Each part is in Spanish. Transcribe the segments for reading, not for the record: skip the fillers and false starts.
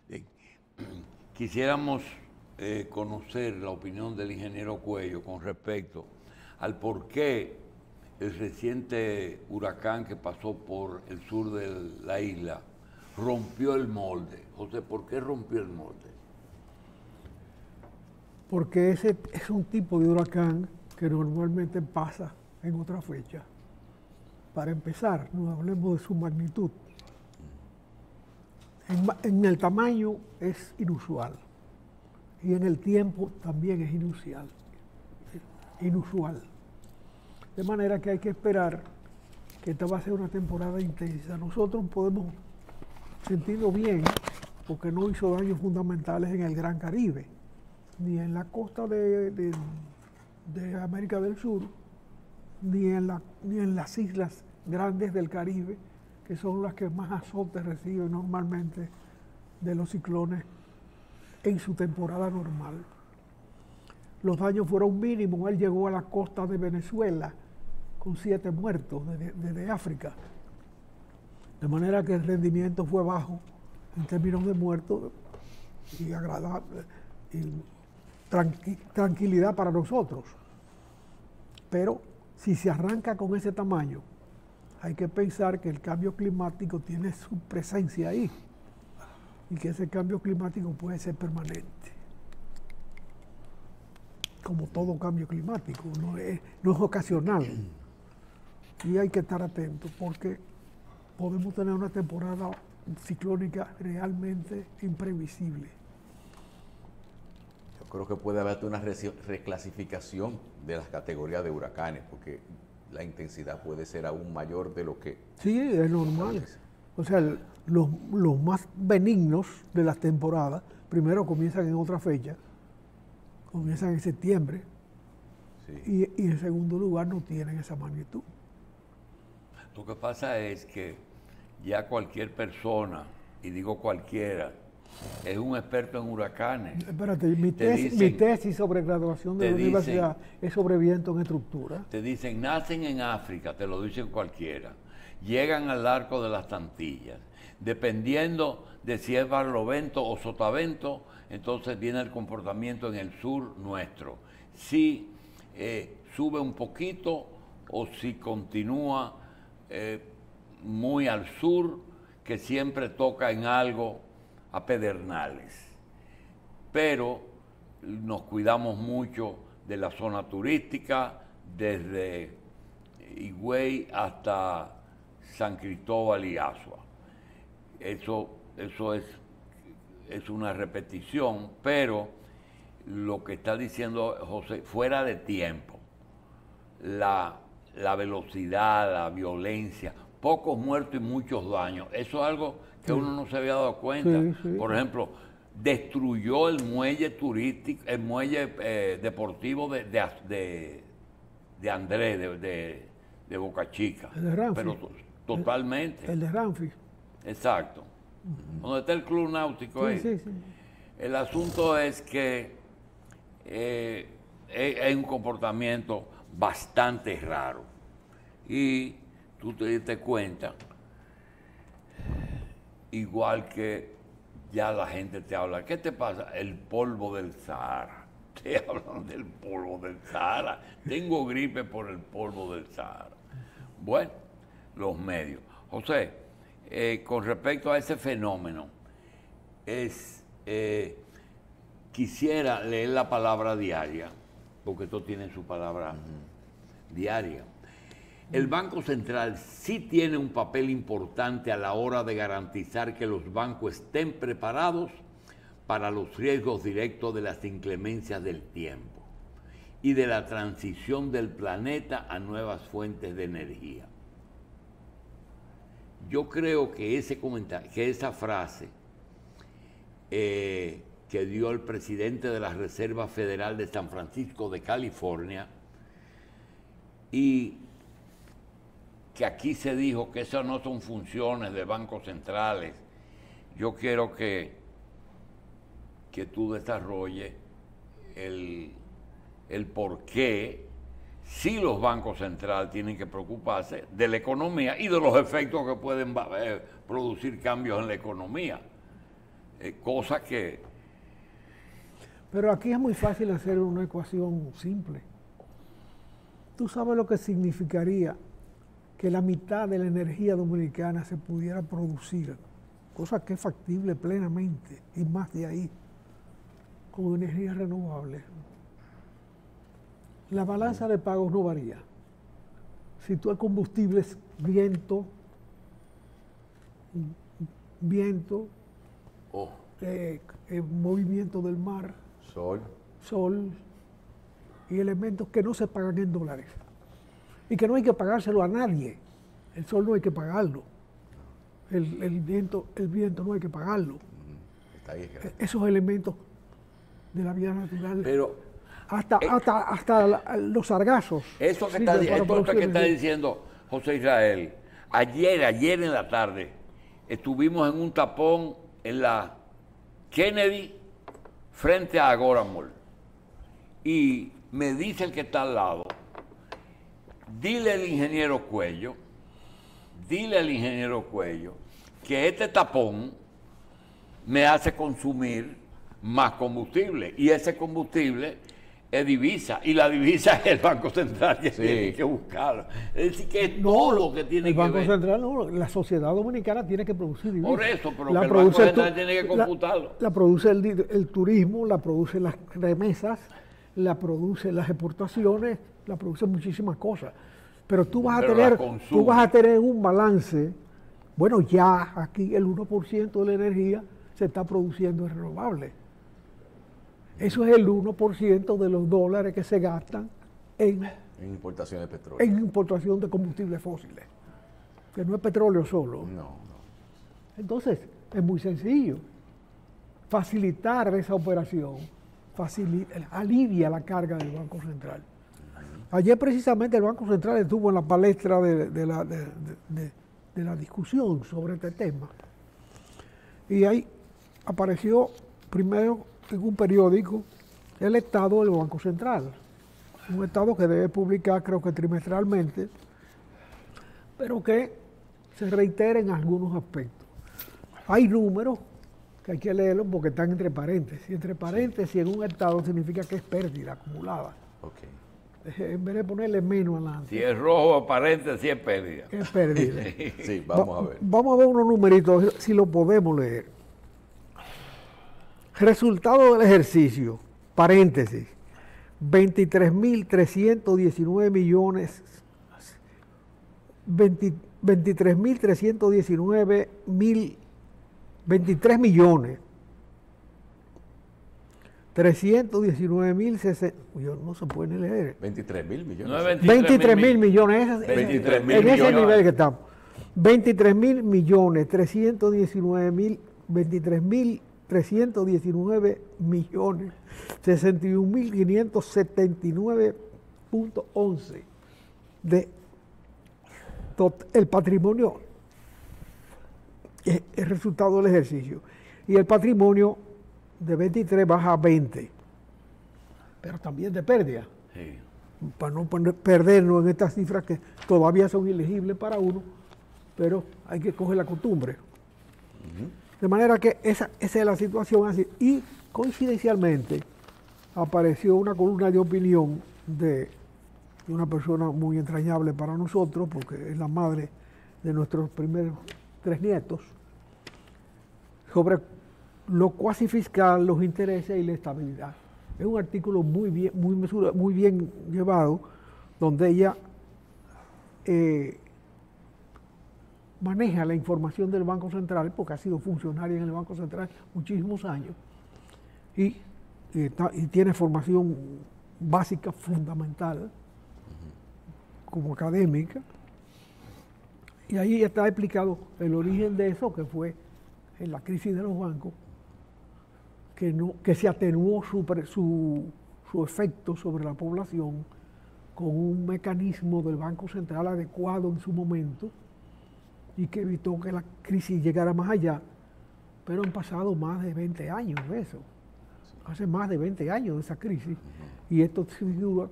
Bien. Quisiéramos conocer la opinión del ingeniero Cuello con respecto al por qué el reciente huracán que pasó por el sur de la isla rompió el molde. José, ¿por qué rompió el molde? Porque ese es un tipo de huracán que normalmente pasa en otra fecha. Para empezar, no hablemos de su magnitud. En el tamaño es inusual y en el tiempo también es inusual. De manera que hay que esperar que esta va a ser una temporada intensa. Nosotros podemos sentirnos bien porque no hizo daños fundamentales en el Gran Caribe, ni en la costa de América del Sur, ni en las islas grandes del Caribe, que son las que más azotes reciben normalmente de los ciclones en su temporada normal. Los daños fueron mínimos. Él llegó a la costa de Venezuela con 7 muertos desde África. De manera que el rendimiento fue bajo en términos de muertos y agradable, y tranquilidad para nosotros. Pero si se arranca con ese tamaño, hay que pensar que el cambio climático tiene su presencia ahí y que ese cambio climático puede ser permanente. Como todo cambio climático, no es ocasional. Y hay que estar atentos porque podemos tener una temporada ciclónica realmente imprevisible. Yo creo que puede haber una reclasificación de las categorías de huracanes, porque la intensidad puede ser aún mayor de lo que... Sí, es normal. O sea, los más benignos de las temporadas, primero comienzan en otra fecha, comienzan en septiembre, sí. y en segundo lugar no tienen esa magnitud. Lo que pasa es que ya cualquier persona, y digo cualquiera, es un experto en huracanes. Espérate, mi tesis sobre graduación de la universidad es sobre viento en estructura. Te dicen, nacen en África, te lo dicen cualquiera. Llegan al arco de las Antillas. Dependiendo de si es barlovento o sotavento, entonces viene el comportamiento en el sur nuestro. Si sube un poquito o si continúa muy al sur, que siempre toca en algo a Pedernales. Pero nos cuidamos mucho de la zona turística, desde Higüey hasta San Cristóbal y Azua. Eso es una repetición, pero lo que está diciendo José, fuera de tiempo, la velocidad, la violencia, pocos muertos y muchos daños, eso es algo que uno no se había dado cuenta. Sí, sí. Por ejemplo, destruyó el muelle turístico, el muelle deportivo de Andrés, de Boca Chica. El de Ramfi. Pero totalmente. El de Ramfi. Exacto. Donde está el club náutico ahí. Sí, sí. El asunto es que es un comportamiento bastante raro. Y tú te diste cuenta, igual que ya la gente te habla, ¿qué te pasa? El polvo del Sahara. Te hablan del polvo del Sahara. Tengo gripe por el polvo del Sahara. Bueno, los medios. José, con respecto a ese fenómeno, quisiera leer la palabra diaria, porque esto tiene su palabra diaria. El Banco Central sí tiene un papel importante a la hora de garantizar que los bancos estén preparados para los riesgos directos de las inclemencias del tiempo y de la transición del planeta a nuevas fuentes de energía. Yo creo que ese comentario, que esa frase que dio el presidente de la Reserva Federal de San Francisco de California, y que aquí se dijo que esas no son funciones de bancos centrales, yo quiero que tú desarrolles el por qué sí los bancos centrales tienen que preocuparse de la economía y de los efectos que pueden producir cambios en la economía. Cosa que... Pero aquí es muy fácil hacer una ecuación simple. Tú sabes lo que significaría que la mitad de la energía dominicana se pudiera producir, cosa que es factible plenamente, y más de ahí, con energías renovables. La balanza de pagos no varía. Si tú el combustible es viento, movimiento del mar, sol y elementos que no se pagan en dólares y que no hay que pagárselo a nadie. El sol no hay que pagarlo, el viento no hay que pagarlo. Está ahí, Esos elementos de la vida natural, Pero hasta los sargazos. eso que sirven está diciendo José Israel, ayer en la tarde, estuvimos en un tapón en la Kennedy frente a Agora Mall. Y me dice el que está al lado, dile al ingeniero Cuello que este tapón me hace consumir más combustible. Y ese combustible es divisa. Y la divisa es el Banco Central que tiene que buscarlo. Es decir, que es todo lo que tiene que ver. El Banco Central no, la sociedad dominicana tiene que producir divisa. Por eso, pero que el Banco Central tiene que computarlo. La produce el turismo, la produce las remesas, la produce las exportaciones, la produce muchísimas cosas. Pero tú vas a tener un balance. Bueno, ya aquí el 1% de la energía se está produciendo en renovables. Eso es el 1% de los dólares que se gastan en importación de petróleo. En importación de combustibles fósiles, que no es petróleo solo. No. Entonces, es muy sencillo. Facilitar esa operación alivia la carga del Banco Central. Ayer precisamente el Banco Central estuvo en la palestra de la discusión sobre este tema. Y ahí apareció primero en un periódico el estado del Banco Central. Un estado que debe publicar, creo que trimestralmente, pero que se reitera en algunos aspectos. Hay números que hay que leerlos porque están entre paréntesis. Entre paréntesis en un estado significa que es pérdida acumulada. Okay. En vez de ponerle menos adelante. Si es rojo aparente, si es pérdida. Es pérdida. Sí, vamos a ver. Vamos a ver unos numeritos, si lo podemos leer. Resultado del ejercicio, paréntesis, 23.319 millones, 23 millones, 319.000, no se puede leer. 23.000 millones. No es 23.000 millones, 23.000 en ese millones. nivel que estamos. 23.000 millones, 319.000 millones, 61.579.11 de el patrimonio, el resultado del ejercicio. Y el patrimonio de 23 baja a 20, pero también de pérdida. Sí. Para no perdernos en estas cifras que todavía son ilegibles para uno, pero hay que coger la costumbre. De manera que esa es la situación así. Y coincidencialmente apareció una columna de opinión de una persona muy entrañable para nosotros, porque es la madre de nuestros primeros 3 nietos, sobre lo cuasi fiscal, los intereses y la estabilidad. Es un artículo muy bien llevado, donde ella maneja la información del Banco Central, porque ha sido funcionaria en el Banco Central muchísimos años, y tiene formación básica fundamental como académica, y ahí está explicado el origen de eso, que fue en la crisis de los bancos, que se atenuó su efecto sobre la población con un mecanismo del Banco Central adecuado en su momento, y que evitó que la crisis llegara más allá, pero han pasado más de 20 años de eso. Hace más de 20 años de esa crisis, y esto se figura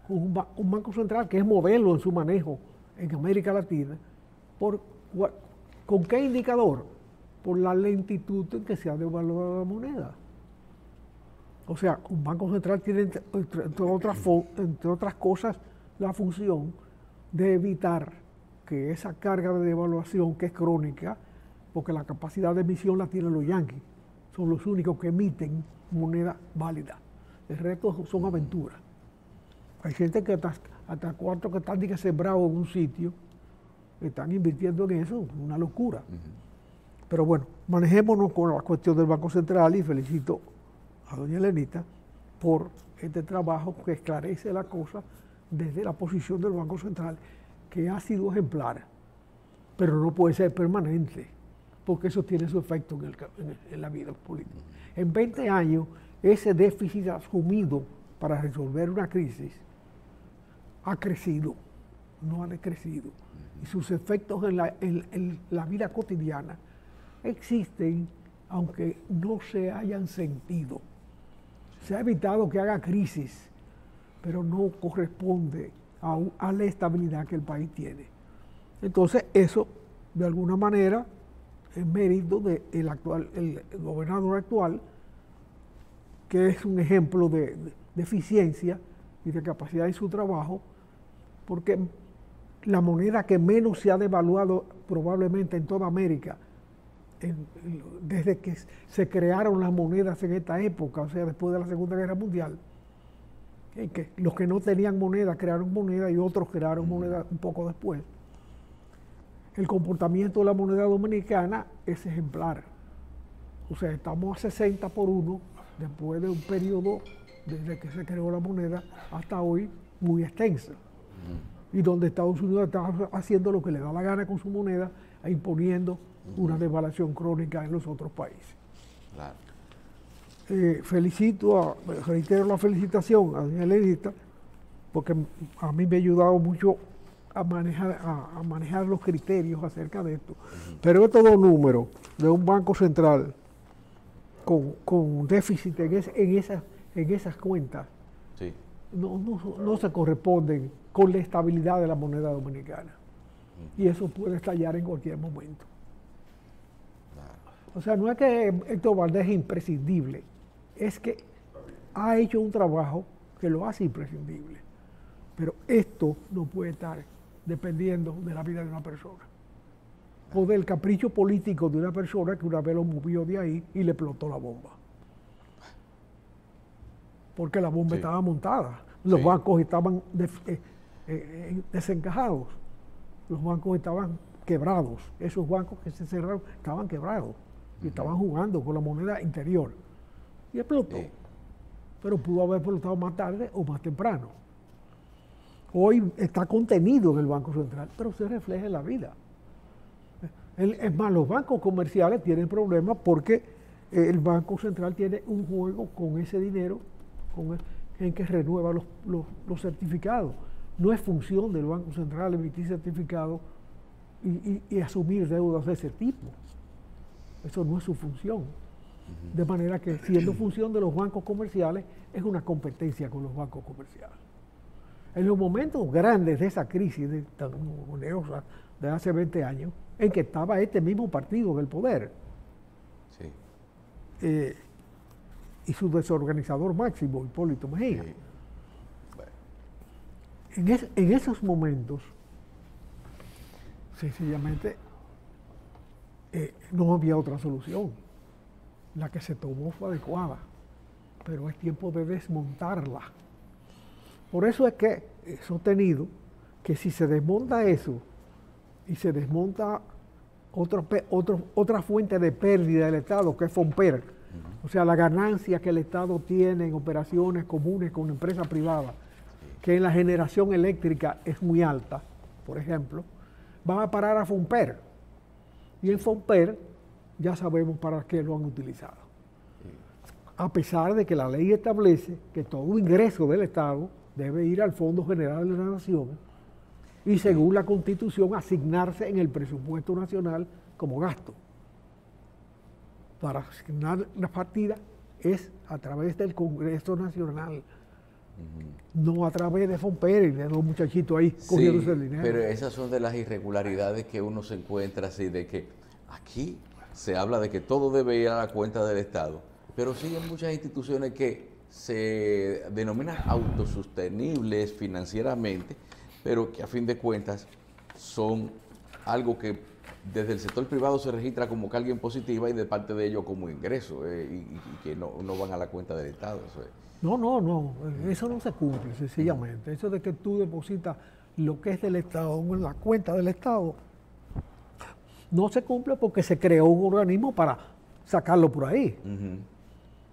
con un Banco Central que es modelo en su manejo en América Latina. ¿Con qué indicador? por la lentitud en que se ha devaluado la moneda. O sea, un banco central tiene, entre otras cosas, la función de evitar que esa carga de devaluación, que es crónica, porque la capacidad de emisión la tienen los yanquis, son los únicos que emiten moneda válida. El resto son aventuras. Hay gente que hasta cuartos que están sembrados en un sitio, están invirtiendo en eso, una locura. Pero bueno, manejémonos con la cuestión del Banco Central y felicito a doña Elenita por este trabajo que esclarece la cosa desde la posición del Banco Central, que ha sido ejemplar, pero no puede ser permanente, porque eso tiene su efecto en la vida política. En 20 años, ese déficit asumido para resolver una crisis ha crecido, no ha decrecido. Y sus efectos en la vida cotidiana existen, aunque no se hayan sentido. Se ha evitado que haga crisis, pero no corresponde a la estabilidad que el país tiene. Entonces, eso, de alguna manera, es mérito del el gobernador actual, que es un ejemplo de eficiencia y de capacidad en su trabajo, porque la moneda que menos se ha devaluado probablemente en toda América, desde que se crearon las monedas en esta época, o sea, después de la Segunda Guerra Mundial, en que los que no tenían moneda crearon moneda y otros crearon moneda un poco después. El comportamiento de la moneda dominicana es ejemplar. O sea, estamos a 60 por 1 después de un periodo desde que se creó la moneda hasta hoy muy extensa. Y donde Estados Unidos está haciendo lo que le da la gana con su moneda e imponiendo una devaluación crónica en los otros países. Claro. Reitero la felicitación a doña Elenita, porque a mí me ha ayudado mucho a manejar los criterios acerca de esto. Pero estos dos números de un banco central con déficit en esas cuentas Sí. no se corresponden con la estabilidad de la moneda dominicana. Y eso puede estallar en cualquier momento. O sea, no es que Héctor Valdés es imprescindible, es que ha hecho un trabajo que lo hace imprescindible. Pero esto no puede estar dependiendo de la vida de una persona. O del capricho político de una persona que una vez lo movió de ahí y le explotó la bomba. Porque la bomba estaba montada. Los bancos estaban desencajados. Los bancos estaban quebrados. Esos bancos que se cerraron estaban quebrados. Y estaban jugando con la moneda interior. Y explotó. Pero pudo haber explotado más tarde o más temprano. Hoy está contenido en el Banco Central, pero se refleja en la vida. Es más, los bancos comerciales tienen problemas porque el Banco Central tiene un juego con ese dinero en que renueva los certificados. No es función del Banco Central emitir certificados y asumir deudas de ese tipo. Eso no es su función. De manera que, siendo función de los bancos comerciales, es una competencia con los bancos comerciales. En los momentos grandes de esa crisis tan onerosa de hace 20 años, en que estaba este mismo partido en el poder, y su desorganizador máximo, Hipólito Mejía. En esos momentos, sencillamente, no había otra solución. La que se tomó fue adecuada, pero es tiempo de desmontarla. Por eso es que he sostenido que si se desmonta eso y se desmonta otra fuente de pérdida del Estado, que es FOMPER, o sea, la ganancia que el Estado tiene en operaciones comunes con empresas privadas, que en la generación eléctrica es muy alta, por ejemplo, van a parar a FOMPER. Y en FOMPER ya sabemos para qué lo han utilizado. A pesar de que la ley establece que todo ingreso del Estado debe ir al Fondo General de la Nación y, según la Constitución, asignarse en el presupuesto nacional como gasto. Para asignar la partida es a través del Congreso Nacional, no a través de FOMPER y de los muchachitos ahí cogiéndose el dinero. Pero esas son de las irregularidades que uno se encuentra así, de que aquí se habla de que todo debe ir a la cuenta del Estado, pero sí hay muchas instituciones que se denominan autosostenibles financieramente, pero que a fin de cuentas son algo que desde el sector privado se registra como carga impositiva y de parte de ellos como ingreso, y que no van a la cuenta del Estado. Eso es. No, eso no se cumple, sencillamente. Eso de que tú depositas lo que es del Estado en la cuenta del Estado, no se cumple porque se creó un organismo para sacarlo por ahí.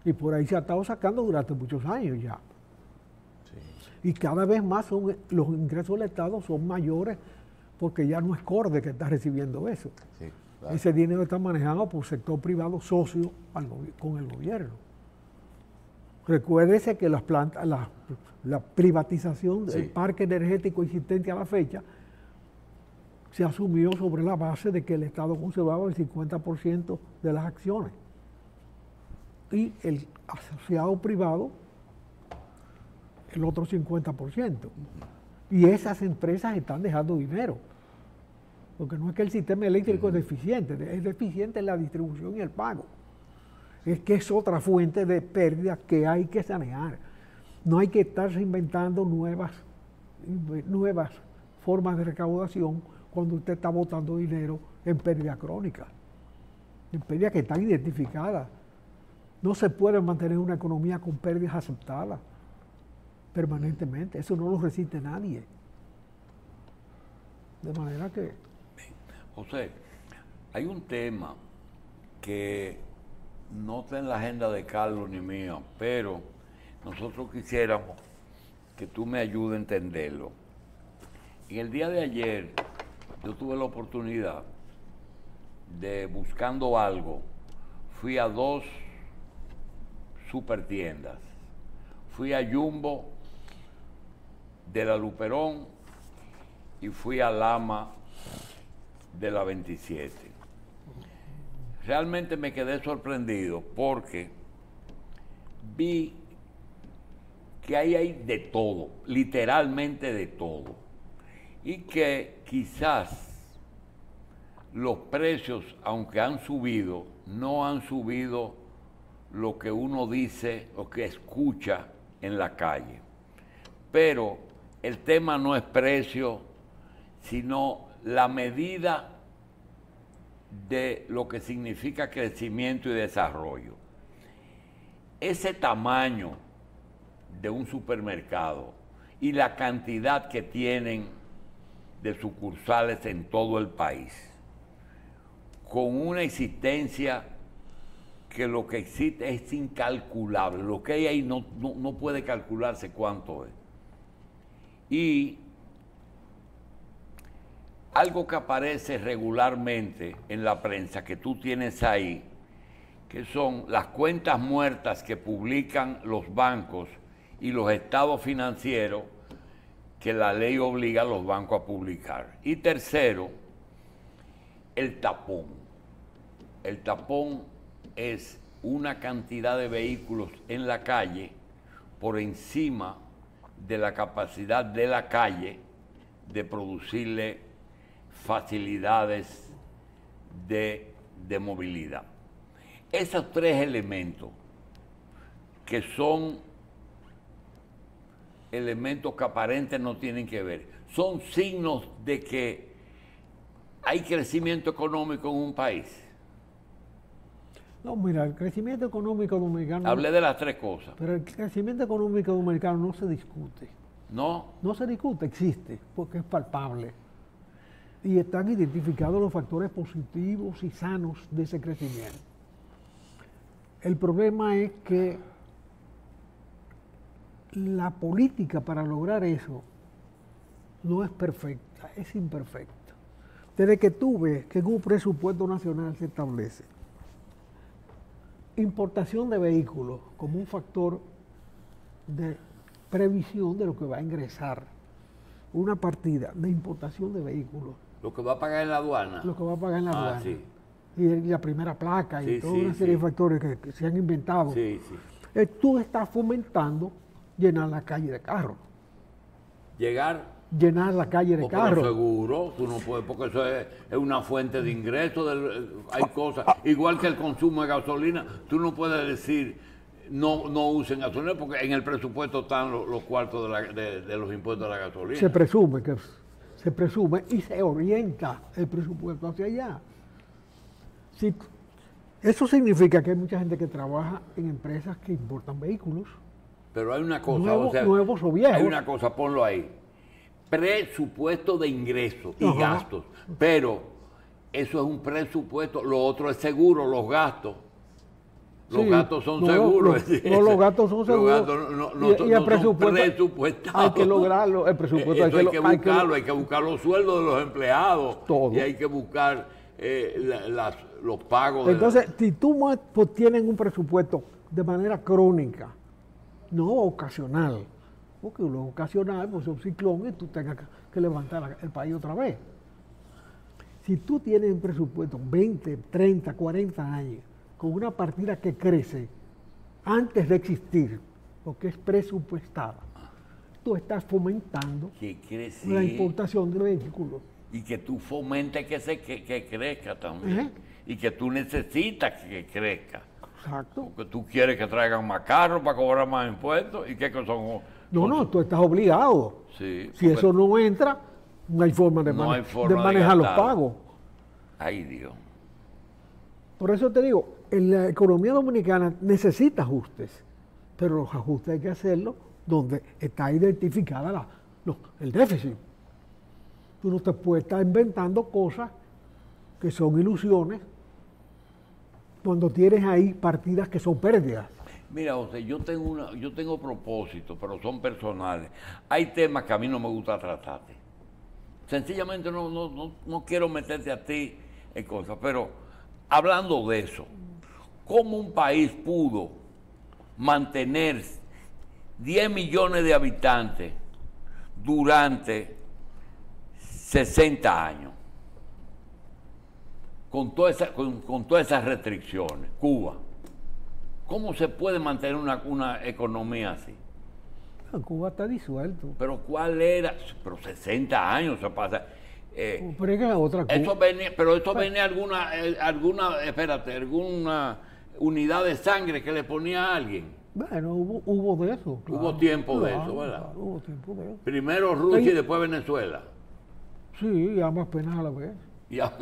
Y por ahí se ha estado sacando durante muchos años ya. Sí. Y cada vez más los ingresos del Estado son mayores porque ya no es Corde que está recibiendo eso. Sí, claro. Ese dinero está manejado por sector privado socio con el gobierno. Recuérdese que las plantas, la privatización del parque energético existente a la fecha se asumió sobre la base de que el Estado conservaba el 50% de las acciones y el asociado privado el otro 50%. Y esas empresas están dejando dinero, porque no es que el sistema eléctrico es deficiente en la distribución y el pago. Es que es otra fuente de pérdida que hay que sanear. No hay que estarse inventando nuevas formas de recaudación cuando usted está botando dinero en pérdida crónica, en pérdidas que están identificadas. No se puede mantener una economía con pérdidas aceptadas permanentemente. Eso no lo resiste nadie. De manera que... José, hay un tema que no está en la agenda de Carlos ni mía, pero nosotros quisiéramos que tú me ayudes a entenderlo. En el día de ayer yo tuve la oportunidad de, buscando algo, fui a 2 supertiendas. Fui a Jumbo de la Luperón y fui a Lama de la 27. Realmente me quedé sorprendido porque vi que ahí hay de todo, literalmente de todo, y que quizás los precios, aunque han subido, no han subido lo que uno dice o que escucha en la calle. Pero el tema no es precio, sino la medida de lo que significa crecimiento y desarrollo. Ese tamaño de un supermercado y la cantidad que tienen de sucursales en todo el país, con una existencia que lo que existe es incalculable, lo que hay ahí no puede calcularse cuánto es. Y algo que aparece regularmente en la prensa que tú tienes ahí, que son las cuentas muertas que publican los bancos y los estados financieros que la ley obliga a los bancos a publicar. Y tercero, el tapón. El tapón es una cantidad de vehículos en la calle por encima de la capacidad de la calle de producirle facilidades de movilidad. Esos 3 elementos, que son elementos que aparentemente no tienen que ver, son signos de que hay crecimiento económico en un país. No, mira, el crecimiento económico dominicano... Hablé de las 3 cosas. Pero el crecimiento económico dominicano no se discute. ¿No? No se discute, existe, porque es palpable. Y están identificados los factores positivos y sanos de ese crecimiento. El problema es que la política para lograr eso no es perfecta, es imperfecta. Desde que tú ves que en un presupuesto nacional se establece importación de vehículos como un factor de previsión de lo que va a ingresar, una partida de importación de vehículos. Lo que va a pagar en la aduana. Lo que va a pagar en la aduana. Sí. Y la primera placa y toda una serie de factores que se han inventado. Sí. Tú estás fomentando llenar la calle de carros. Llegar llenar la calle de Oh, pero carros. seguro, tú no puedes, porque eso es una fuente de ingreso, hay cosas, igual que el consumo de gasolina, tú no puedes decir no usen gasolina, porque en el presupuesto están los cuartos de los impuestos de la gasolina. Se presume y se orienta el presupuesto hacia allá. Si, eso significa que hay mucha gente que trabaja en empresas que importan vehículos, Pero hay una cosa, nuevos o viejos. hay una cosa, ponlo ahí, presupuesto de ingresos y Ajá. gastos, pero eso es un presupuesto, lo otro es seguro, los gastos. Los Sí, gastos son no, seguros. los gastos son seguros. Los gastos no Y el son presupuesto presupuestados. hay que lograrlo, el presupuesto Eso hay que hay que buscarlo, hay que buscar los sueldos de los empleados. Todo. Y hay que buscar los pagos. Entonces, si tú pues, tienes un presupuesto de manera crónica, no ocasional, porque lo ocasional pues, es un ciclón y tú tengas que levantar el país otra vez. Si tú tienes un presupuesto 20, 30, 40 años, con una partida que crece antes de existir, porque es presupuestada, tú estás fomentando que crece, la importación de vehículos. y que tú fomentes que crezca también. Y que tú necesitas que crezca. Exacto. Porque tú quieres que traigan más carros para cobrar más impuestos. ¿Y qué son? No, tú estás obligado. Sí, Si porque- eso no entra, no hay forma de, No hay forma de manejar los gastar. pagos. Ay, Dios. Por eso te digo, en la economía dominicana necesita ajustes, pero los ajustes hay que hacerlos donde está identificada el déficit. Tú no te puedes estar inventando cosas que son ilusiones cuando tienes ahí partidas que son pérdidas. Mira, José, yo tengo propósitos, pero son personales. Hay temas que a mí no me gusta tratarte. Sencillamente no quiero meterte a ti en cosas, pero hablando de eso, ¿cómo un país pudo mantener 10 millones de habitantes durante 60 años? Con todas esas restricciones, Cuba. ¿Cómo se puede mantener una economía así? Cuba está disuelto. Pero ¿cuál era? Pero 60 años se pasa. Pero es que otra cosa. Eso venía alguna unidad de sangre que le ponía a alguien. Bueno, hubo de eso. Claro, Hubo tiempo de eso, ¿verdad? Claro, hubo tiempo de eso. Primero Rusia y después Venezuela. Sí, y ambas penas a la vez. Ya.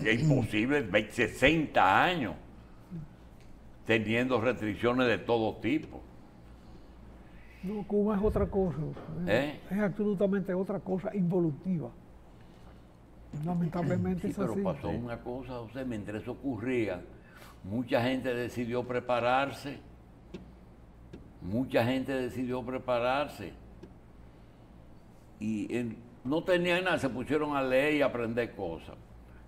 Es imposible 60 años teniendo restricciones de todo tipo. No, Cuba es otra cosa. Es absolutamente otra cosa involutiva. Lamentablemente Sí, es pero así. pasó una cosa, José, mientras eso ocurría, mucha gente decidió prepararse. Mucha gente decidió prepararse. Y no tenían nada, se pusieron a leer y a aprender cosas.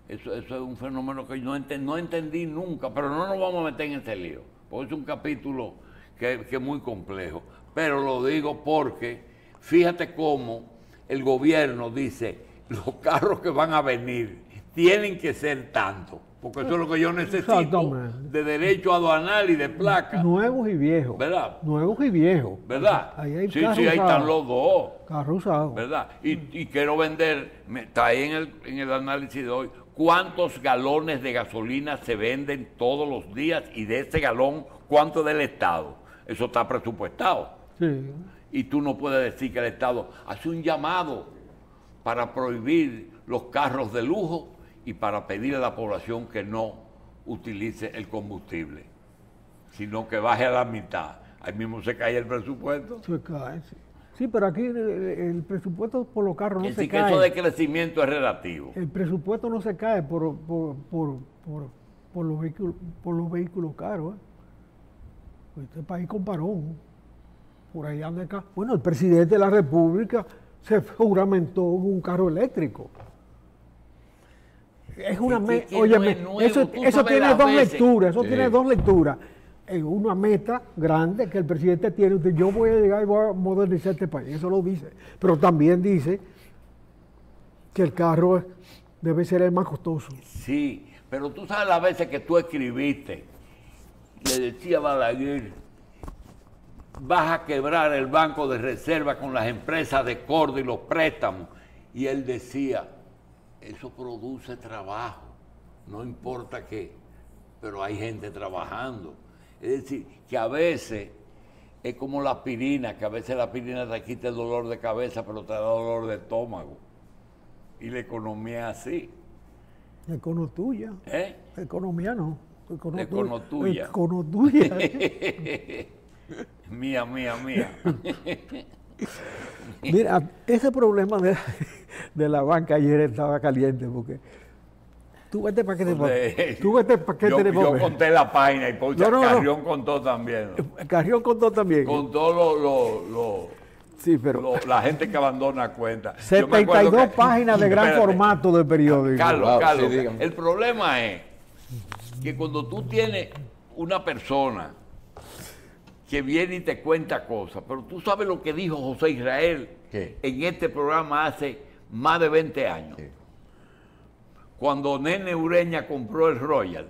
Eso es un fenómeno que yo no entendí nunca, pero no nos vamos a meter en ese lío, porque es un capítulo que es muy complejo. Pero lo digo porque, fíjate cómo el gobierno dice, los carros que van a venir tienen que ser tantos, porque eso es lo que yo necesito de derecho aduanal y de placa. Nuevos y viejos. ¿Verdad? Nuevos y viejos. ¿Verdad? Ahí hay Sí, carros ahí usados. están los dos. Carros usados. ¿Verdad? Y quiero vender, está ahí en el análisis de hoy, cuántos galones de gasolina se venden todos los días y de ese galón, cuánto es del Estado. Eso está presupuestado. Sí. Y tú no puedes decir que el Estado hace un llamado para prohibir los carros de lujo y para pedir a la población que no utilice el combustible, sino que baje a la mitad. Ahí mismo se cae el presupuesto. Se cae, sí. Sí, pero aquí el presupuesto por los carros no Es se decir, que cae. eso de crecimiento es relativo. El presupuesto no se cae por los vehículos caros. Este país comparó. Por ahí anda acá. Bueno, el presidente de la República se juramentó un carro eléctrico. Es una que no óyeme, es nuevo, eso tú eso sabes tiene las dos veces. lecturas, eso Sí. tiene dos lecturas. Una meta grande que el presidente tiene, yo voy a llegar y voy a modernizar este país, eso lo dice. Pero también dice que el carro debe ser el más costoso. Sí, pero tú sabes las veces que tú escribiste, le decía a Balaguer, vas a quebrar el banco de reserva con las empresas de Cordo y los préstamos. Y él decía, eso produce trabajo, no importa qué, pero hay gente trabajando. Es decir, que a veces es como la aspirina, que a veces la aspirina te quita el dolor de cabeza, pero te da dolor de estómago. Y la economía es así. La economía tuya. ¿Eh? La economía no. La economía tuya. La economía tuya. Mía. Mira, ese problema de la banca ayer estaba caliente porque tú vete para que Yo conté la página y Carrión contó también. Carrión contó también. Contó sí, pero la gente que abandona cuenta. 72 páginas de gran formato de periódico. Carlos, sí, el problema es que cuando tú tienes una persona que viene y te cuenta cosas, pero tú sabes lo que dijo José Israel en este programa hace más de 20 años. ¿Qué? Cuando Nene Ureña compró el Royal,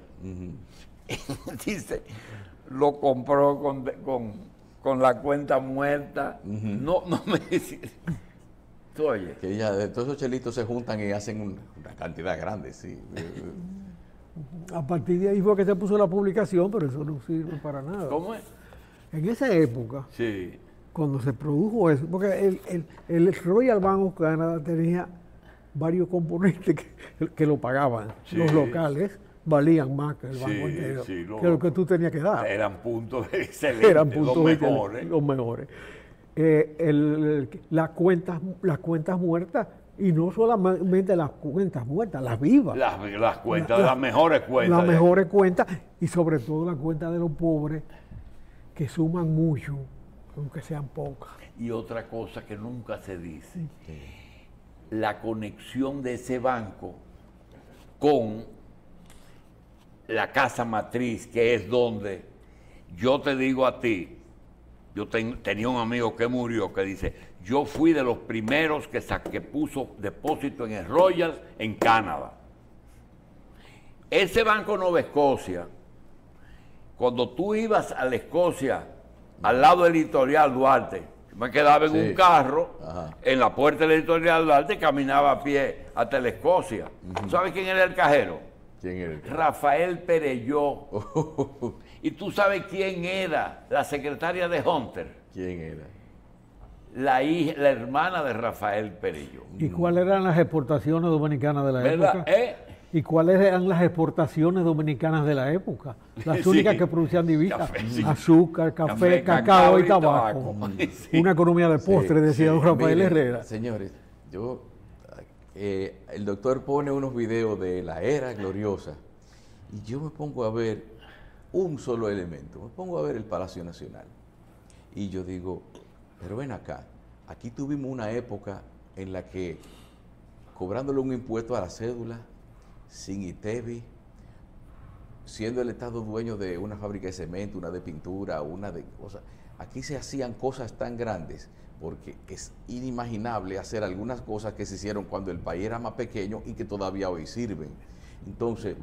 dice, lo compró con la cuenta muerta. No me dice. Oye. Que ya de todos esos chelitos se juntan y hacen una cantidad grande, sí. A partir de ahí fue que se puso la publicación, pero eso no sirve para nada. ¿Cómo es? En esa época, sí, cuando se produjo eso, porque el Royal Bank of Canada tenía varios componentes que lo pagaban. Sí. Los locales valían más que el banco entero, que lo que tú tenías que dar. Eran puntos excelentes, eran puntos los mejores. Las cuentas muertas, y no solamente las cuentas muertas, las vivas. Las cuentas, las mejores cuentas. Las mejores cuentas, y sobre todo las cuentas de los pobres, que suman mucho, aunque sean pocas. Y otra cosa que nunca se dice, la conexión de ese banco con la casa matriz, que es donde yo te digo a ti, yo tenía un amigo que murió que dice, yo fui de los primeros que puso depósito en el Royal en Canadá. Ese Banco Nueva Escocia, cuando tú ibas a la Escocia, al lado del Editorial Duarte, me quedaba en un carro, en la puerta del Editorial Duarte, caminaba a pie hasta la Escocia. ¿Sabes quién era el cajero? ¿Quién era el cajero? Rafael Perelló. ¿Y tú sabes quién era la secretaria de Hunter? ¿Quién era? La hermana de Rafael Perelló. ¿Y cuáles eran las exportaciones dominicanas de la época? ¿Y cuáles eran las exportaciones dominicanas de la época? Las únicas que producían divisas, azúcar, café, cacao y tabaco. Una economía de postre, decía don Rafael Herrera. Señores, el doctor pone unos videos de la era gloriosa y yo me pongo a ver un solo elemento, me pongo a ver el Palacio Nacional y yo digo, pero ven acá, aquí tuvimos una época en la que cobrándole un impuesto a la cédula, sin ITEVI, siendo el Estado dueño de una fábrica de cemento, una de pintura, una de cosas. Aquí se hacían cosas tan grandes porque es inimaginable hacer algunas cosas que se hicieron cuando el país era más pequeño y que todavía hoy sirven. Entonces,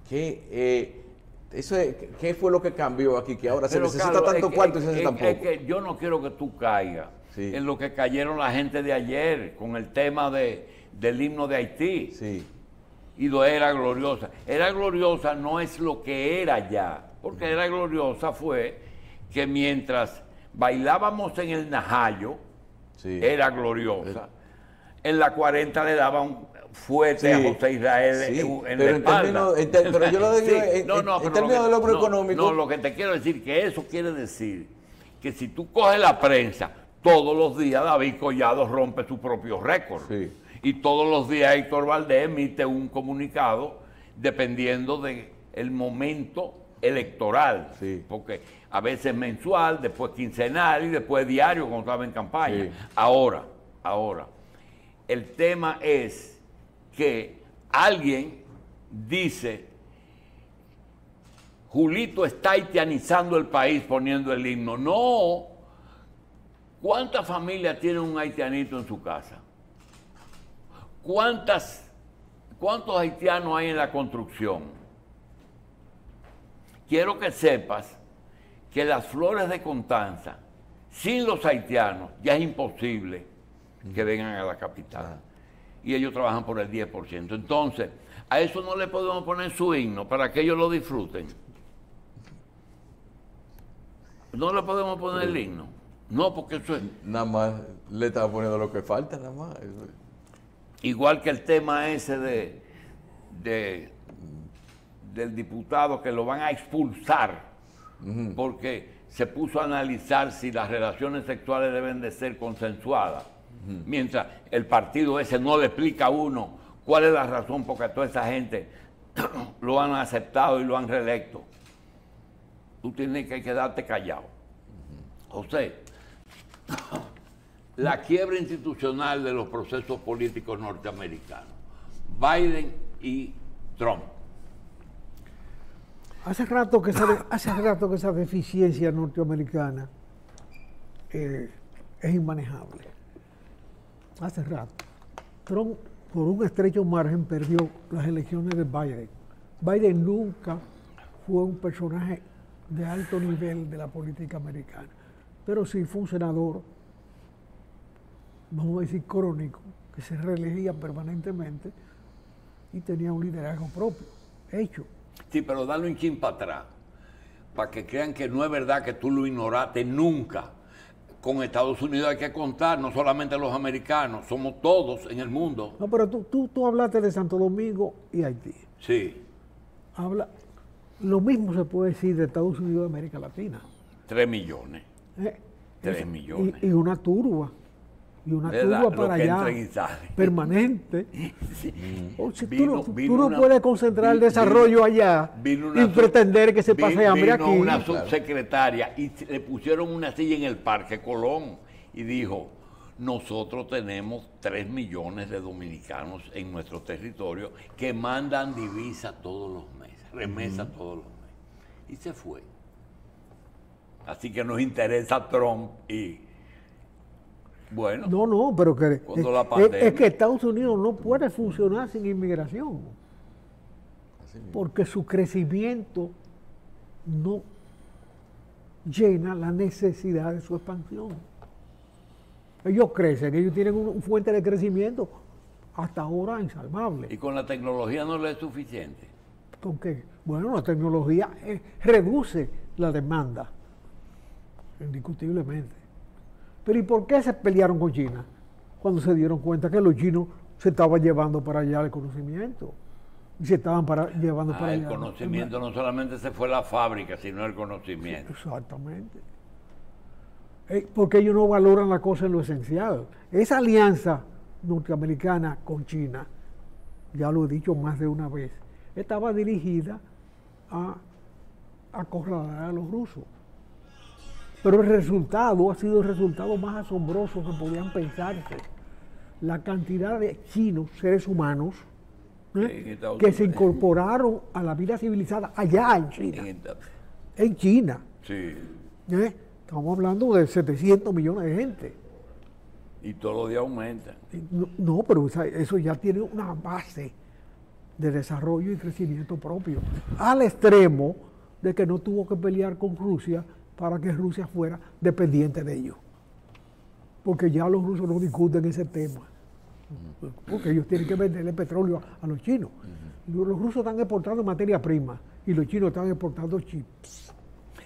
¿qué fue lo que cambió aquí? Que ahora se necesita tanto cuarto y se hace tan poco. Es que yo no quiero que tú caigas en lo que cayeron la gente de ayer con el tema del himno de Haití. Sí. Y lo Era Gloriosa. Era Gloriosa no es lo que era ya, porque Era Gloriosa fue que mientras bailábamos en el Najayo, Era Gloriosa, en la 40 le daban fuerte a José Israel en la espalda. Pero yo lo digo en términos del logro económico. No, lo que te quiero decir que eso quiere decir que si tú coges la prensa, todos los días David Collado rompe su propio récord. Sí. Y todos los días Héctor Valdés emite un comunicado dependiendo del momento electoral. Sí. Porque a veces mensual, después quincenal y después diario cuando estaba en campaña. Sí. Ahora, el tema es que alguien dice, Julito está haitianizando el país poniendo el himno. No. ¿Cuántas familias tienen un haitianito en su casa? ¿Cuántos haitianos hay en la construcción? Quiero que sepas que las flores de Constanza sin los haitianos ya es imposible que vengan a la capital. Y ellos trabajan por el 10%. Entonces, a eso no le podemos poner su himno para que ellos lo disfruten. No le podemos poner el himno. No, porque eso es... Nada más le estaba poniendo lo que falta, nada más. Igual que el tema ese del diputado que lo van a expulsar porque se puso a analizar si las relaciones sexuales deben de ser consensuadas. Mientras el partido ese no le explica a uno cuál es la razón por que toda esa gente lo han aceptado y lo han reelecto. Tú tienes que quedarte callado. José, la quiebra institucional de los procesos políticos norteamericanos, Biden y Trump. Hace rato que esa deficiencia norteamericana es inmanejable. Hace rato. Trump, por un estrecho margen, perdió las elecciones de Biden. Biden nunca fue un personaje de alto nivel de la política americana, pero sí fue un senador, vamos a decir, crónico, que se reelegía permanentemente y tenía un liderazgo propio, hecho. Sí, pero dale un chin para atrás, para que crean que no es verdad que tú lo ignoraste nunca. Con Estados Unidos hay que contar, no solamente los americanos, somos todos en el mundo. No, pero tú hablaste de Santo Domingo y Haití. Sí. Lo mismo se puede decir de Estados Unidos de América Latina. 3 millones. 3 millones. Y una turba. Y una turba para allá, permanente. Sí. O sea, tú no puedes concentrar el desarrollo allá y pretender que se pase hambre aquí. Vino una subsecretaria y le pusieron una silla en el Parque Colón y dijo, nosotros tenemos 3 millones de dominicanos en nuestro territorio que mandan divisa todos los meses, remesa todos los meses. Y se fue. Así que nos interesa Trump y... Bueno, no, pero que es que Estados Unidos no puede funcionar sin inmigración, porque su crecimiento no llena la necesidad de su expansión. Ellos crecen, ellos tienen una fuente de crecimiento hasta ahora insalvable. ¿Y con la tecnología no le es suficiente? ¿Con qué? Bueno, la tecnología reduce la demanda, indiscutiblemente. Pero ¿y por qué se pelearon con China? Cuando se dieron cuenta que los chinos se estaban llevando para allá el conocimiento. Y se estaban llevando para allá. El conocimiento no solamente se fue a la fábrica, sino el conocimiento. Exactamente. Porque ellos no valoran la cosa en lo esencial. Esa alianza norteamericana con China, ya lo he dicho más de una vez, estaba dirigida a acorralar a los rusos. Pero el resultado ha sido el resultado más asombroso que podían pensarse. La cantidad de chinos, seres humanos, que se incorporaron a la vida civilizada allá en China. En China. Sí. Estamos hablando de 700 millones de gente. Y todos los días aumentan. No, pero eso ya tiene una base de desarrollo y crecimiento propio. Al extremo de que no tuvo que pelear con Rusia para que Rusia fuera dependiente de ellos. Porque ya los rusos no discuten ese tema. Porque ellos tienen que venderle petróleo a los chinos. Los rusos están exportando materia prima y los chinos están exportando chips.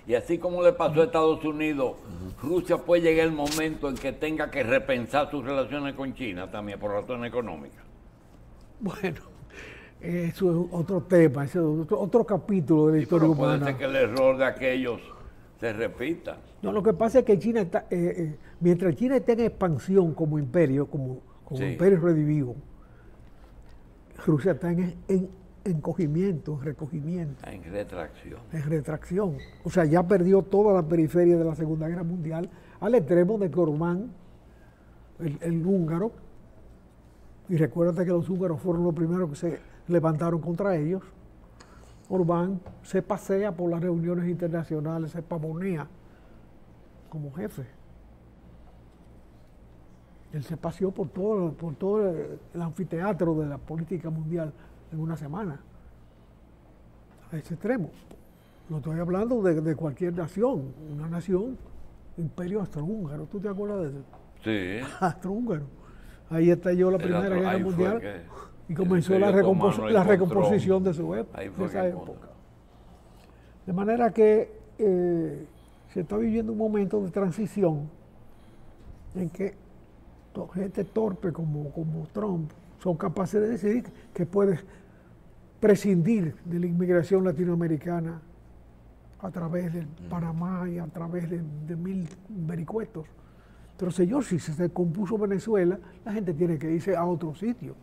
Y así como le pasó a Estados Unidos, Rusia puede llegar el momento en que tenga que repensar sus relaciones con China también por razones económicas. Bueno, eso es otro tema, eso es otro capítulo de la historia humana. Puede ser que el error de aquellos se repita. No, lo que pasa es que China está, mientras China esté en expansión como imperio, como imperio redivivo, Rusia está en encogimiento, en recogimiento. En retracción. En retracción. O sea, ya perdió toda la periferia de la Segunda Guerra Mundial, al extremo de que Orbán, el húngaro, y recuérdate que los húngaros fueron los primeros que se levantaron contra ellos. Orbán se pasea por las reuniones internacionales, se pavonea como jefe. Él se paseó por todo el anfiteatro de la política mundial en una semana. A ese extremo. No estoy hablando de cualquier nación. Una nación imperio austrohúngaro. ¿Tú te acuerdas de eso? Sí. Austrohúngaro. Ahí estalló la Primera Guerra ahí fue Mundial que y comenzó el la, Imperio Otomano la encontró- recomposición de su ahí época. fue De esa que época. encontró. De manera que se está viviendo un momento de transición en que gente torpe como Trump son capaces de decidir que puede prescindir de la inmigración latinoamericana a través del Panamá y a través de mil vericuetos. Pero señor, si se descompuso Venezuela, la gente tiene que irse a otro sitio.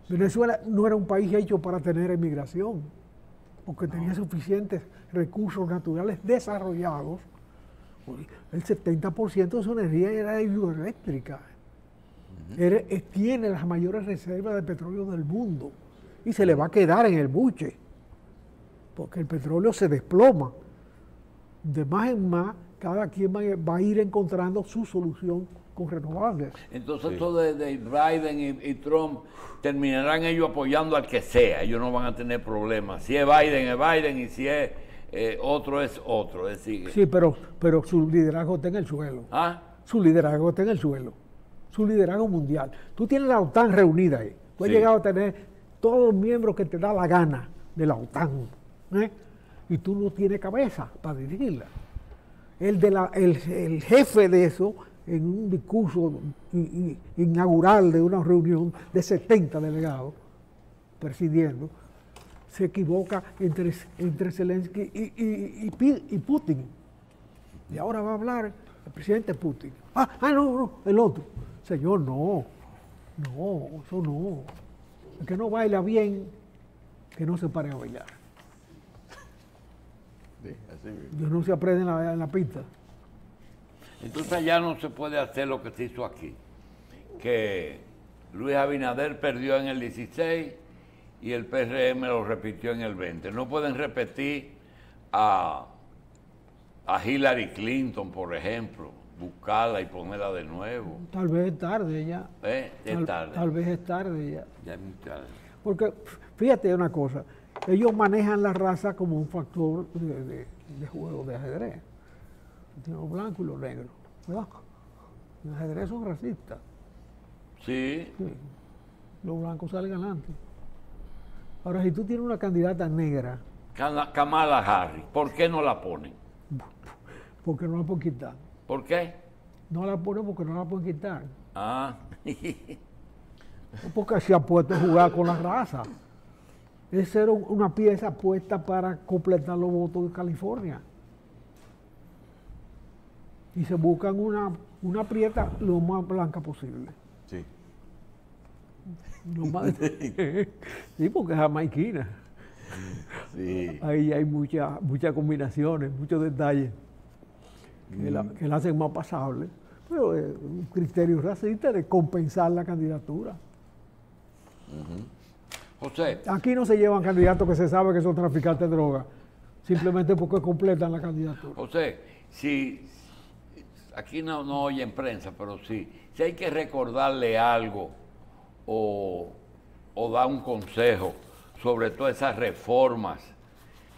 Venezuela no era un país hecho para tener inmigración, porque tenía suficientes recursos naturales desarrollados. El 70% de su energía era hidroeléctrica. Tiene las mayores reservas de petróleo del mundo y se le va a quedar en el buche, porque el petróleo se desploma. De más en más, cada quien va a ir encontrando su solución con renovables. Entonces, Sí. esto de Biden y Trump, terminarán ellos apoyando al que sea. Ellos no van a tener problemas. Si es Biden y si es otro, es otro. Es decir, Sí, pero su liderazgo está en el suelo. ¿ah? Su liderazgo está en el suelo. Su liderazgo mundial. Tú tienes la OTAN reunida ahí. Tú has Sí. llegado a tener todos los miembros que te da la gana de la OTAN. ¿Eh? Y tú no tienes cabeza para dirigirla. El jefe de eso, en un discurso inaugural de una reunión de 70 delegados, presidiendo, se equivoca entre Zelensky y Putin. Y ahora va a hablar el presidente Putin. No, el otro. Señor, no, eso no. El que no baila bien, que no se pare a bailar. Sí, así mismo. Dios no se aprende en la pista. Entonces ya no se puede hacer lo que se hizo aquí. Que Luis Abinader perdió en el 16 y el PRM lo repitió en el 20. No pueden repetir a Hillary Clinton, por ejemplo, buscarla y ponerla de nuevo. Tal vez es tarde ya. Es tarde. Tal vez es tarde ya. Ya es muy tarde. Porque fíjate una cosa, ellos manejan la raza como un factor de juego de ajedrez. Tiene lo blanco y lo negro, ¿verdad? En ajedrez son racistas. Sí, Sí. Los blancos salen adelante. Ahora, si tú tienes una candidata negra, Kamala Harris, ¿por qué no la ponen? porque no la pueden quitar. ¿Por qué? No la ponen porque no la pueden quitar. Ah, Porque se ha puesto a jugar con la raza. Esa era una pieza puesta para completar los votos de California. Y se buscan una prieta lo más blanca posible. Sí. Lo más- sí, porque es jamaiquina. Sí. Ahí hay muchas combinaciones, muchos detalles que la hacen más pasable. Pero es un criterio racista de compensar la candidatura. José, Aquí no se llevan candidatos que se sabe que son traficantes de droga, simplemente porque completan la candidatura. José, si aquí no oyen prensa, pero sí, si hay que recordarle algo o dar un consejo sobre todas esas reformas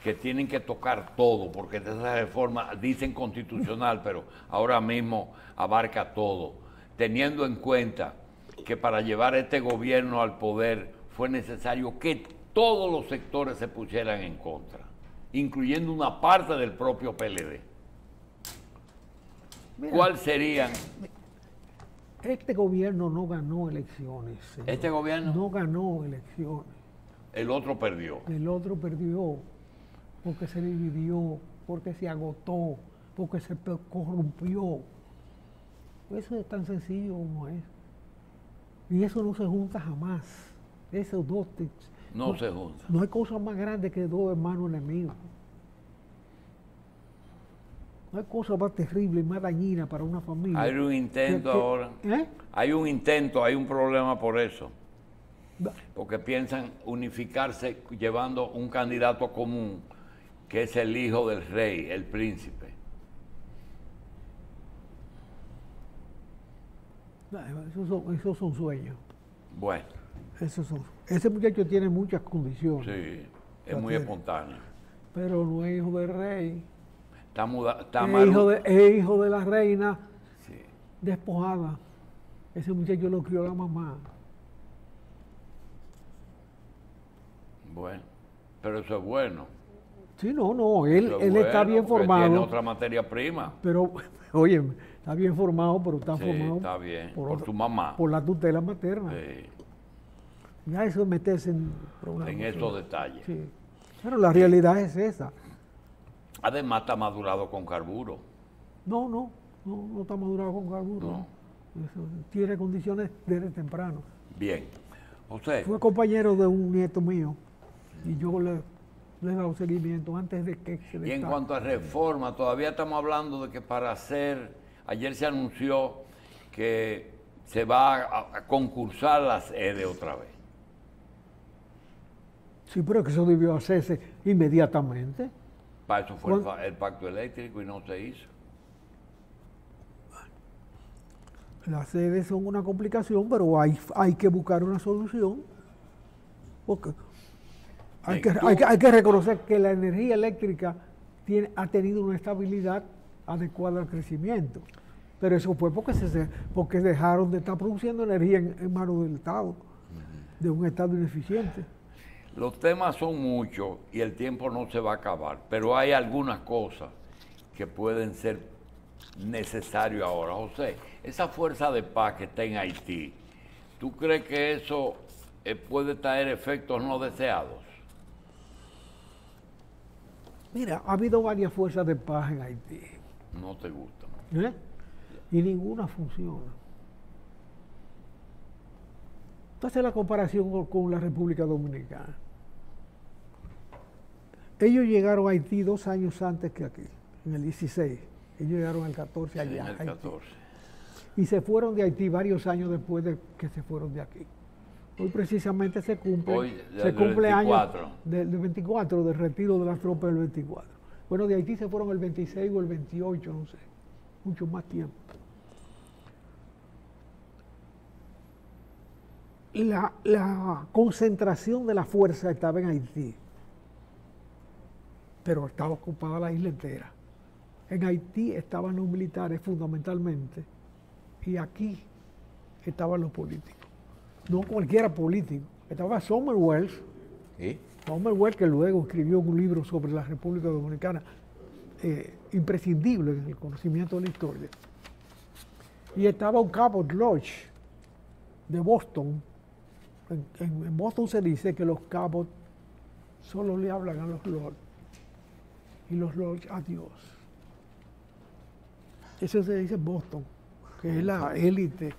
que tienen que tocar todo, porque esas reformas dicen constitucional, pero ahora mismo abarca todo, teniendo en cuenta que para llevar este gobierno al poder fue necesario que todos los sectores se pusieran en contra, incluyendo una parte del propio PLD. Mira, ¿Cuál serían? este gobierno no ganó elecciones. Señor. ¿Este gobierno? No ganó elecciones. El otro perdió. El otro perdió porque se dividió, porque se agotó, porque se corrompió. Eso es tan sencillo como es. Y eso no se junta jamás. Esos dos No se juntan. no hay cosa más grande que dos hermanos enemigos. No hay cosa más terrible y más dañina para una familia. Hay un intento ahora. ¿Eh? Hay un intento, hay un problema por eso. Porque piensan unificarse llevando un candidato común, que es el hijo del rey, el príncipe. Esos son sueños. Bueno, Ese muchacho tiene muchas condiciones, sí, es La muy tiene. espontáneo. pero no es hijo del rey. Es hijo de la reina Sí. despojada. Ese muchacho lo crió la mamá. Bueno, pero eso es bueno. Sí, no, él Eso es está bueno, bien porque formado. tiene otra materia prima. Pero, oye, está bien formado, pero está Sí, formado está bien, por otra- tu mamá. por la tutela materna. Sí, Ya eso es meterse en problemas. en esos detalles. Sí. Pero la realidad es esa. Además está madurado con carburo. No está madurado con carburo. No. Eso tiene condiciones desde temprano. Bien. José, Fue compañero de un nieto mío y yo le he dado seguimiento antes de que se y en destaque. cuanto a reforma, todavía estamos hablando de que ayer se anunció que se va a concursar la sede otra vez. Sí, pero que eso debió hacerse inmediatamente. Para eso fue el pacto eléctrico y no se hizo. Las sedes son una complicación, pero hay que buscar una solución. Porque hay que reconocer que la energía eléctrica ha tenido una estabilidad adecuada al crecimiento. Pero eso fue porque dejaron de estar produciendo energía en manos del Estado, de un Estado ineficiente. Los temas son muchos y el tiempo no se va a acabar, pero hay algunas cosas que pueden ser necesarias ahora. José, esa fuerza de paz que está en Haití, ¿tú crees que eso puede traer efectos no deseados? Mira, ha habido varias fuerzas de paz en Haití, No te gustan. ¿eh? Y ninguna funciona. Entonces la comparación con la República Dominicana. Ellos llegaron a Haití 2 años antes que aquí, en el 16. Ellos llegaron al 14 allá. En el a Haití. 14. Y se fueron de Haití varios años después de que se fueron de aquí. Hoy precisamente se cumple años 24. del 24, del retiro de las tropas del 24. Bueno, de Haití se fueron el 26 o el 28, no sé, mucho más tiempo. La concentración de la fuerza estaba en Haití, pero estaba ocupada la isla entera. En Haití estaban los militares fundamentalmente y aquí estaban los políticos. No cualquiera político. Estaba Somerwell, ¿Sí? que luego escribió un libro sobre la República Dominicana, imprescindible en el conocimiento de la historia. Y estaba un Cabot Lodge de Boston. En Boston se dice que los Cabot solo le hablan a los lords y los lords a Dios. Eso se dice en Boston, que es la élite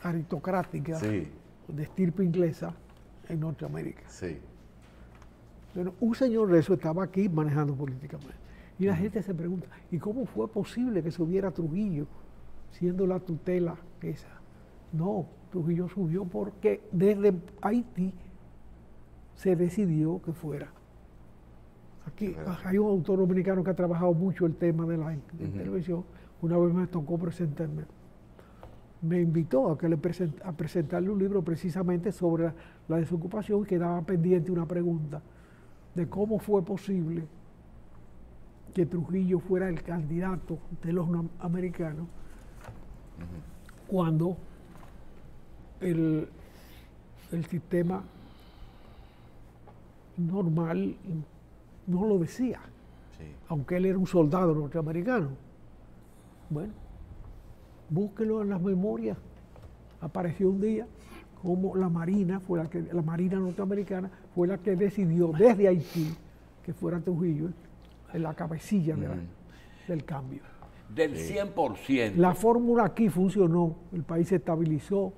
aristocrática Sí, de estirpe inglesa en Norteamérica. sí. Bueno, un señor de eso estaba aquí manejando políticamente. Y la gente se pregunta, ¿y cómo fue posible que subiera Trujillo siendo la tutela esa? No, Trujillo subió porque desde Haití se decidió que fuera. Aquí hay un autor dominicano que ha trabajado mucho el tema de la televisión. Una vez me tocó presentarme. Me invitó a presentarle un libro precisamente sobre la desocupación y quedaba pendiente una pregunta de cómo fue posible que Trujillo fuera el candidato de los americanos cuando el sistema normal no lo decía, Sí. aunque él era un soldado norteamericano. Bueno, búsquelo en las memorias. Apareció un día como la Marina norteamericana fue la que decidió desde Haití que fuera Trujillo en la cabecilla del cambio. Del 100%. La fórmula aquí funcionó, el país se estabilizó,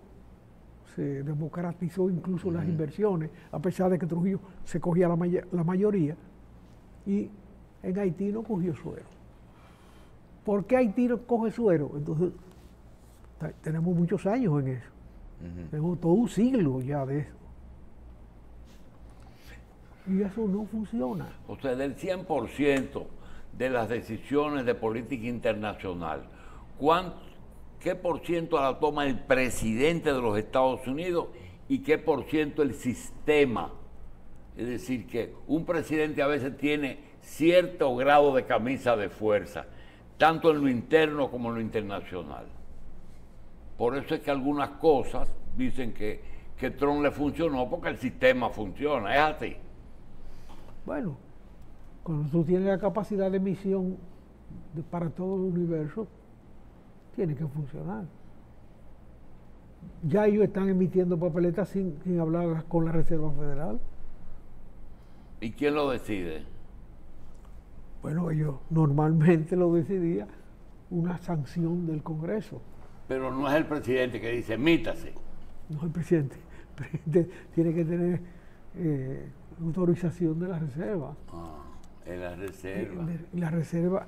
se democratizó incluso las inversiones, a pesar de que Trujillo se cogía la mayoría, y en Haití no cogió suero. ¿Por qué Haití no coge suero? Entonces, tenemos muchos años en eso. Tenemos todo un siglo ya de eso. Y eso no funciona. O sea, del 100% de las decisiones de política internacional, ¿qué por ciento la toma el presidente de los Estados Unidos y qué por ciento el sistema? Es decir, que un presidente a veces tiene cierto grado de camisa de fuerza, tanto en lo interno como en lo internacional. Por eso es que algunas cosas dicen que Trump le funcionó porque el sistema funciona, es así. Bueno, cuando tú tienes la capacidad de emisión para todo el universo, tiene que funcionar. Ya ellos están emitiendo papeletas sin hablar con la Reserva Federal. ¿Y quién lo decide? Bueno, ellos normalmente lo decidía una sanción del Congreso. Pero no es el presidente que dice, emítase. No el presidente. El presidente tiene que tener autorización de la Reserva. En la Reserva. La Reserva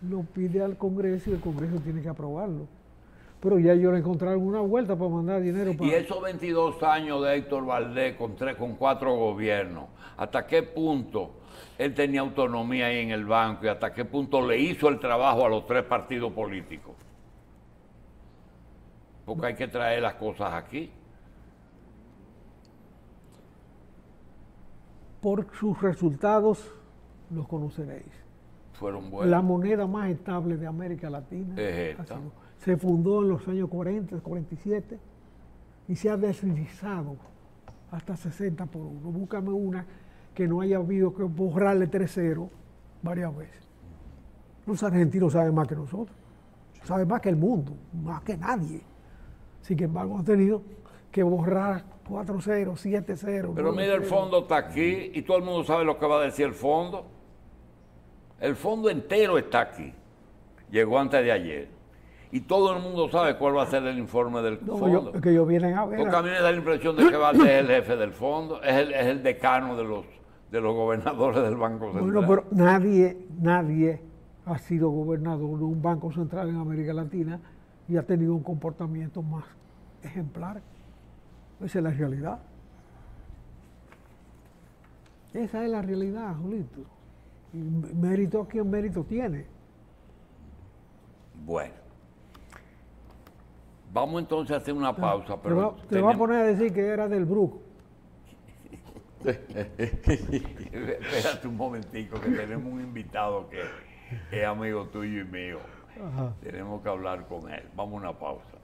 lo pide al Congreso y el Congreso tiene que aprobarlo. Pero ya ellos le encontraron una vuelta para mandar dinero para... Y esos 22 años de Héctor Valdés con 4 gobiernos, ¿hasta qué punto él tenía autonomía ahí en el banco y hasta qué punto le hizo el trabajo a los 3 partidos políticos? Porque hay que traer las cosas aquí. Por sus resultados los conoceréis. Fueron buenos. La moneda más estable de América Latina. Es esta. Se fundó en los años 40, 47 y se ha deslizado hasta 60 por 1. Búscame una que no haya habido que borrarle 3-0 varias veces. Los argentinos saben más que nosotros, saben más que el mundo, más que nadie. Sin embargo, han tenido que borrar 4-0, 7-0. Pero mira, el fondo está aquí y todo el mundo sabe lo que va a decir el fondo. El fondo entero está aquí. Llegó antes de ayer. Y todo el mundo sabe cuál va a ser el informe del fondo. Es que ellos vienen a ver. Porque a mí me da la impresión de que Valdés es el jefe del fondo, es el decano de los gobernadores del Banco Central. Bueno, pero nadie ha sido gobernador de un banco central en América Latina y ha tenido un comportamiento más ejemplar. Esa es la realidad. Esa es la realidad, Julito. Y mérito a quien mérito tiene. Bueno. Vamos entonces a hacer una pausa. Pero te va a poner a decir que era del Bruco. Espérate un momentico, que tenemos un invitado que es amigo tuyo y mío. Ajá. Tenemos que hablar con él. Vamos a una pausa.